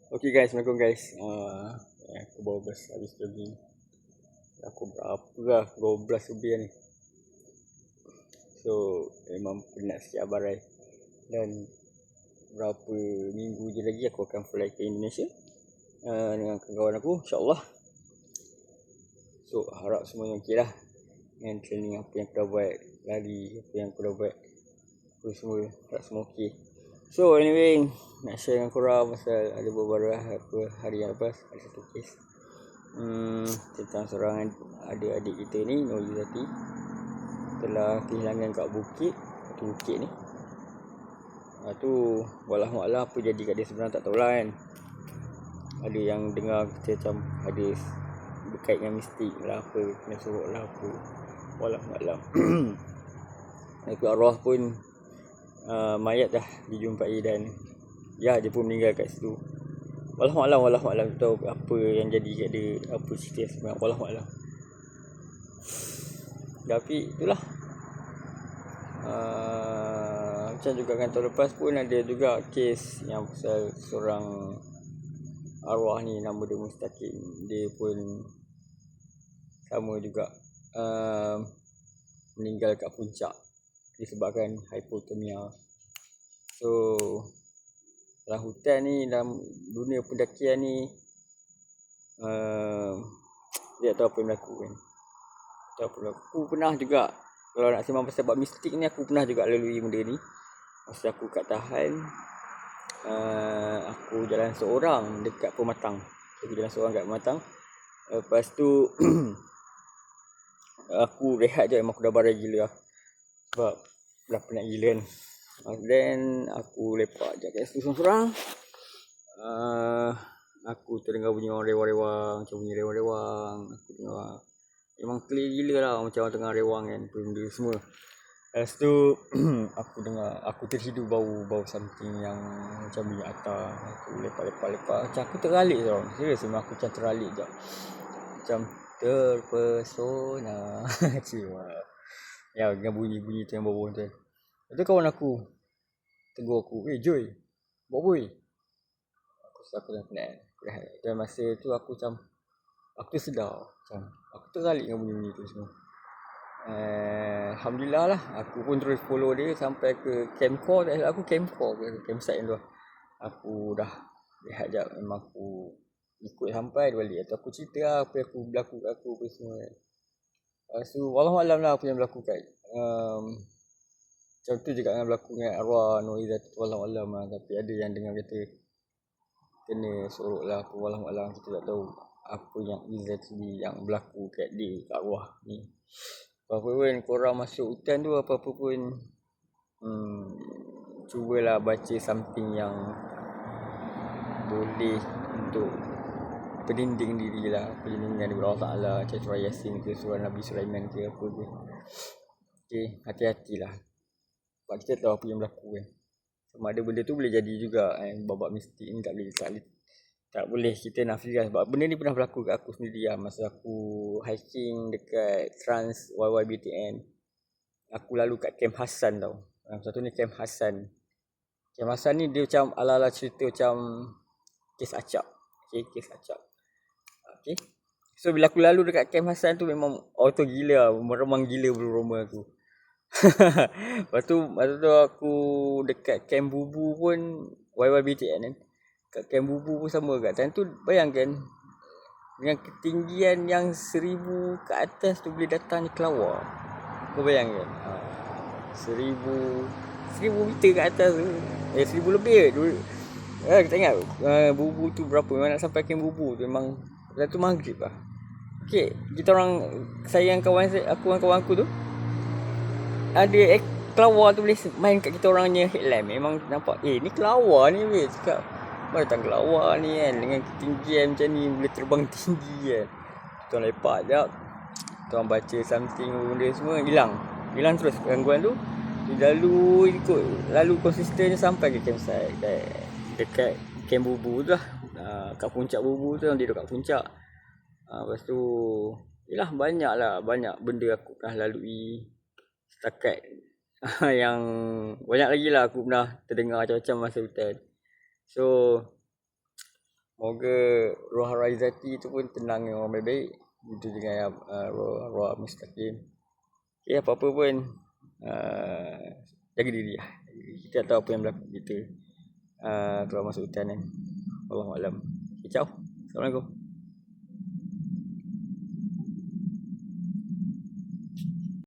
Okay guys, Assalamualaikum guys. Aku baru habis jogging. Aku berapa lah, 12 lebih ni. So, memang penat sikit abarai. Dan berapa minggu je lagi aku akan fly ke Indonesia dengan kawan aku, insyaAllah. So, harap semuanya okey lah. Dengan training apa yang aku dah buat, lari apa yang aku dah buat, apa semua, harap semua okey. So anyway, nak share dengan korang pasal ada beberapa hari yang lepas ada satu kes tentang seorang adik-adik kita ni, Nur Yuzati, telah kehilangan kat bukit ni. Tu wallahualam apa jadi kat dia sebenarnya tak tahulah kan. Ada yang dengar kita macam ada berkait dengan mistik lah apa, kena suruh lah apa, wallahualam. Itu arwah pun mayat dah dijumpai dan ya dia pun meninggal kat situ. Wallahualam tahu apa yang jadi kat dia, apa cerita sebenarnya, wallahualam. Tapi itulah macam juga kan tahun lepas pun ada juga kes yang pasal seorang arwah ni, nama dia Mustaqim. Dia pun sama juga meninggal kat puncak disebabkan hipotermia. So dalam hutan ni, dalam dunia pendakian ni, dia tak tahu apa yang berlaku kan. Tak apa berlaku. Aku pernah juga, kalau nak sembang pasal bab mistik ni, aku pernah juga lalui benda ni. Masa aku kat Tahan, aku jalan seorang dekat Pematang. Aku jalan seorang kat Pematang. Lepas tu aku rehat je, memang aku dah barai gila lah. Sebab dah penat gila kan. Then aku lepak je kat situ seorang-seorang. Aku terdengar bunyi orang rewang-rewang, macam bunyi rewang-rewang. Aku dengar memang clear gila lah, macam orang tengah rewang kan, benda semua. Lepas tu aku terhidu bau something yang macam minyak atar. Aku lepak. Macam aku teralik tau. Serius memang aku macam teralik je. Macam terpesona. Ciwa. Ya, dengan bunyi-bunyi tu yang bau tu. Itu kawan aku tegur aku, Joy, buat apa? Aku dah penat. Dan masa tu aku macam, aku sedar macam aku teralik dengan bunyi-bunyi tu semua. Alhamdulillah lah, aku pun terus follow dia sampai ke camp core. Tak silap aku camp core ke campsite tu lah. Aku dah lihat jap, memang aku ikut sampai dia balik. Atau aku cerita lah apa yang aku berlaku kat aku apa semua kan. Lepas tu wallahualam lah apa yang berlaku kat macam tu juga dengan berlaku dengan arwah Nur Yuzati, wallahualam lah. Tapi ada yang dengar kata kena sorok lah apa, wallahualam. Kita tak tahu apa yang exactly yang berlaku kat dia, kat arwah ni. Apa-apa pun korang masuk hutan tu, apa-apa pun cubalah baca something yang boleh untuk pendinding diri lah, perlindungan daripada Allah Ta'ala, macam surah Yasin ke, surah Nabi Sulaiman ke, apa ke. Okay, hati-hatilah. Sebab kita tahu apa yang berlaku kan. Sama ada benda tu boleh jadi juga kan. Babak mistik ni tak boleh kita nafikan. Sebab benda ni pernah berlaku kat aku sendiri lah. Masa aku hiking dekat Trans YYBTN, aku lalu kat Camp Hassan tau. Satu ni Camp Hassan. Camp Hassan ni dia macam ala-ala cerita macam kes acap. Okay, kes acap. Okay. So bila aku lalu dekat Camp Hassan tu, memang auto gila lah. Meremang gila bulu roma aku. Lepas tu aku dekat Camp Bubu pun, YYBTN kan. Kat Camp Bubu pun sama kat time tu. Bayangkan dengan ketinggian yang 1000 ke atas tu boleh datang ni kelawar. Kau bayangkan 1000 meter ke atas tu, 1000 lebih kita ingat Bubu tu berapa. Memang nak sampai Camp Bubu tu memang tu maghrib lah. Okay, kita orang, saya dengan kawan aku tu, ada kelawar tu boleh main kat kita orangnya headlamp. Memang nampak ni kelawar ni weh. Cakap mana datang kelawar ni kan, dengan ketinggian macam ni, boleh terbang tinggi kan. Kita orang lepak jap, kita orang baca something, benda semua hilang terus gangguan tu. Lalu konsisten sampai ke campsite dekat Camp Bubu tu lah. Kat puncak Bubu tu, dia duduk kat puncak. Lepas tu yelah, banyak benda aku pernah lalui setakat yang banyak lagi lah aku pernah terdengar macam-macam masa hutan. So Moga roh Raizati tu pun tenang dengan orang baik-baik. Itu dengan roh Mustaqim. Okay, apa-apa pun jaga diri lah. Kita tak tahu apa yang berlaku kita keluar masuk hutan kan. Wallahualam. Okay, ciao. Assalamualaikum.